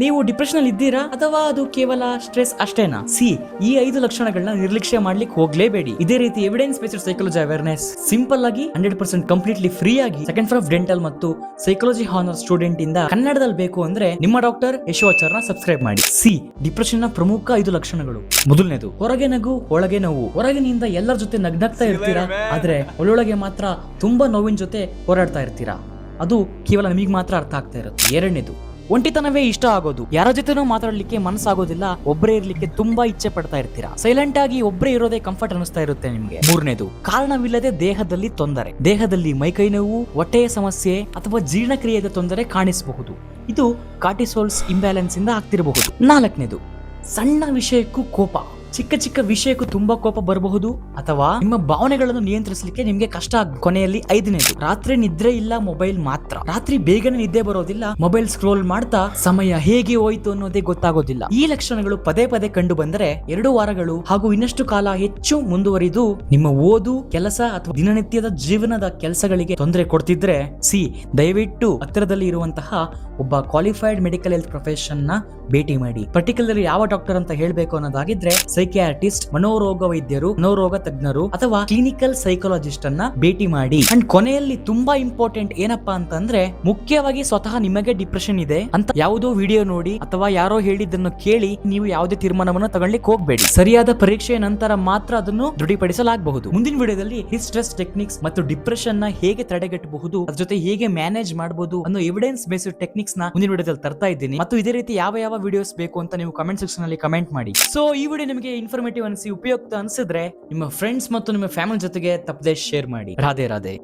ನೀವು ಡಿಪ್ರೆಷನ್ ಅಲ್ಲಿ ಇದ್ದೀರಾ ಅಥವಾ ಅದು ಕೇವಲ ಸ್ಟ್ರೆಸ್ ಅಷ್ಟೇನಾ? ಈ 5 ಲಕ್ಷಣಗಳನ್ನ ನಿರ್ಲಕ್ಷ್ಯ ಮಾಡ್ಲಿಕ್ಕೆ ಹೋಗ್ಲೇಬೇಡಿ. ಇದೇ ರೀತಿ evidence based psychology awareness simple ಆಗಿ 100% ಕಂಪ್ಲೀಟ್ಲಿ ಫ್ರೀ ಆಗಿ ಸೆಕೆಂಡ್ ಫ್ಲೋರ್ ಆಫ್ ಡೆಂಟಲ್ ಮತ್ತು ಸೈಕಾಲಜಿ ಹಾನರ್ ಸ್ಟೂಡೆಂಟ್ ಇಂದ ಕನ್ನಡದಲ್ಲಿ ಬೇಕು ಅಂದ್ರೆ ನಿಮ್ಮ ಡಾಕ್ಟರ್ ಯಶೋಚಾರ್ನ ಸಬ್ಸ್ಕ್ರೈಬ್ ಮಾಡಿ. ಡಿಪ್ರೆಷನ್ ನ ಪ್ರಮುಖ 5 ಲಕ್ಷಣಗಳು. ಮೊದಲನೇದು, ಹೊರಗೆ ನಗು ಒಳಗೆ ನೋವು. ಹೊರಗಿನಿಂದ ಎಲ್ಲರ ಜೊತೆ ನಗ್ನಗ್ತಾ ಇರ್ತೀರಾ, ಆದ್ರೆ ಒಳೊಳಗೆ ಮಾತ್ರ ತುಂಬಾ ನೋವಿನ ಜೊತೆ ಹೋರಾಡ್ತಾ ಇರ್ತೀರಾ. ಅದು ಕೇವಲ ನಿಮಗೆ ಮಾತ್ರ ಅರ್ಥ ಆಗ್ತಾ ಇರುತ್ತೆ. ಎರಡನೇದು, ಒಂಟಿತನವೇ ಇಷ್ಟ ಆಗೋದು. ಯಾರ ಜೊತೆನೂ ಮಾತಾಡ್ಲಿಕ್ಕೆ ಮನಸ್ಸಾಗೋದಿಲ್ಲ, ಒಬ್ಬರೇ ಇರ್ಲಿಕ್ಕೆ ತುಂಬಾ ಇಚ್ಛೆ ಪಡ್ತಾ ಇರ್ತೀರಾ. ಸೈಲೆಂಟ್ ಆಗಿ ಒಬ್ಬರೇ ಇರೋದೇ ಕಂಫರ್ಟ್ ಅನಿಸ್ತಾ ಇರುತ್ತೆ ನಿಮ್ಗೆ. ಮೂರನೇದು, ಕಾರಣವಿಲ್ಲದೆ ದೇಹದಲ್ಲಿ ತೊಂದರೆ. ದೇಹದಲ್ಲಿ ಮೈಕೈ ನೋವು, ಹೊಟ್ಟೆಯ ಸಮಸ್ಯೆ ಅಥವಾ ಜೀರ್ಣಕ್ರಿಯೆಯ ತೊಂದರೆ ಕಾಣಿಸಬಹುದು. ಇದು ಕಾರ್ಟಿಸೋಲ್ಸ್ ಇಂಬ್ಯಾಲೆನ್ಸ್ ಇಂದ ಆಗ್ತಿರಬಹುದು. ನಾಲ್ಕನೇದು, ಸಣ್ಣ ವಿಷಯಕ್ಕೂ ಕೋಪ. ಚಿಕ್ಕ ಚಿಕ್ಕ ವಿಷಯಕ್ಕೂ ತುಂಬಾ ಕೋಪ ಬರಬಹುದು ಅಥವಾ ನಿಮ್ಮ ಭಾವನೆಗಳನ್ನು ನಿಯಂತ್ರಿಸಲಿಕ್ಕೆ ನಿಮ್ಗೆ ಕಷ್ಟ ಆಗುತ್ತೆ. ಕೊನೆಯಲ್ಲಿ ಐದನೇದು, ರಾತ್ರಿ ನಿದ್ರೆ ಇಲ್ಲ, ಮೊಬೈಲ್ ಮಾತ್ರ. ರಾತ್ರಿ ಬೇಗನೆ ನಿದ್ದೆ ಬರೋದಿಲ್ಲ, ಮೊಬೈಲ್ ಸ್ಕ್ರೋಲ್ ಮಾಡ್ತಾ ಸಮಯ ಹೇಗೆ ಹೋಯ್ತು ಅನ್ನೋದೇ ಗೊತ್ತಾಗೋದಿಲ್ಲ. ಈ ಲಕ್ಷಣಗಳು ಪದೇ ಪದೇ ಕಂಡು ಬಂದರೆ 2 ವಾರಗಳು ಹಾಗೂ ಇನ್ನಷ್ಟು ಕಾಲ ಹೆಚ್ಚು ಮುಂದುವರಿದು ನಿಮ್ಮ ಓದು, ಕೆಲಸ ಅಥವಾ ದಿನನಿತ್ಯದ ಜೀವನದ ಕೆಲಸಗಳಿಗೆ ತೊಂದರೆ ಕೊಡ್ತಿದ್ರೆ ದಯವಿಟ್ಟು ಹತ್ತಿರದಲ್ಲಿ ಇರುವಂತಹ ಒಬ್ಬ ಕ್ವಾಲಿಫೈಡ್ ಮೆಡಿಕಲ್ ಹೆಲ್ತ್ ಪ್ರೊಫೆಷನ್ ನ ಭೇಟಿ ಮಾಡಿ. ಪರ್ಟಿಕ್ಯುಲರ್ ಯಾವ ಡಾಕ್ಟರ್ ಅಂತ ಹೇಳ್ಬೇಕು ಅನ್ನೋದಾಗಿದ್ರೆ ಸೈಕಿಯಾಟ್ರಿಸ್ಟ್, ಮನೋರೋಗ ವೈದ್ಯರು, ಮನೋರೋಗ ತಜ್ಞರು ಅಥವಾ ಕ್ಲಿನಿಕಲ್ ಸೈಕಾಲಜಿಸ್ಟ್ ಅನ್ನ ಭೇಟಿ ಮಾಡಿ. ಅಂಡ್ ಕೊನೆಯಲ್ಲಿ ತುಂಬಾ ಇಂಪಾರ್ಟೆಂಟ್ ಏನಪ್ಪಾ ಅಂತಂದ್ರೆ, ಮುಖ್ಯವಾಗಿ ಸ್ವತಃ ನಿಮಗೆ ಡಿಪ್ರೆಷನ್ ಇದೆ ಅಂತ ಯಾವುದೋ ವಿಡಿಯೋ ನೋಡಿ ಅಥವಾ ಯಾರೋ ಹೇಳಿದ್ದನ್ನು ಕೇಳಿ ನೀವು ಯಾವುದೇ ತೀರ್ಮಾನವನ್ನು ತಗೊಳ್ಳಿಕ್ಕೆ ಹೋಗಬೇಡಿ. ಸರಿಯಾದ ಪರೀಕ್ಷೆಯ ನಂತರ ಮಾತ್ರ ಅದನ್ನು ದೃಢಪಡಿಸಲಾಗಬಹುದು. ಮುಂದಿನ ವಿಡಿಯೋದಲ್ಲಿ ಸ್ಟ್ರೆಸ್ ಟೆಕ್ನಿಕ್ಸ್ ಮತ್ತು ಡಿಪ್ರೆಷನ್ ನ ಹೇಗೆ ತಡೆಗಟ್ಟಬಹುದು, ಅದ್ರ ಜೊತೆ ಹೇಗೆ ಮ್ಯಾನೇಜ್ ಮಾಡಬಹುದು ಅನ್ನೋ ಎವಿಡೆನ್ಸ್ ಬೇಸ್ಡ್ ಟೆಕ್ನಿಕ್ಸ್ ನ ಮುಂದಿನ ವಿಡಿಯೋದಲ್ಲಿ ತರ್ತಾ ಇದ್ದೀನಿ. ಮತ್ತು ಇದೇ ರೀತಿ ಯಾವ ವಿಡಿಯೋಸ್ ಬೇಕು ಅಂತ ನೀವು ಕಮೆಂಟ್ ಸೆಕ್ಷನ್ ಅಲ್ಲಿ ಕಮೆಂಟ್ ಮಾಡಿ. ಸೊ ಈ ವಿಡಿಯೋ ನಿಮಗೆ ಇನ್ಫಾರ್ಮೇಟಿವ್ ಅನಿಸಿ ಉಪಯುಕ್ತ ಅನಿಸಿದ್ರೆ ನಿಮ್ಮ ಫ್ರೆಂಡ್ಸ್ ಮತ್ತು ನಿಮ್ಮ ಫ್ಯಾಮಿಲಿ ಜೊತೆಗೆ ತಪ್ಪದೆ ಶೇರ್ ಮಾಡಿ. ರಾಧೆ ರಾಧೆ.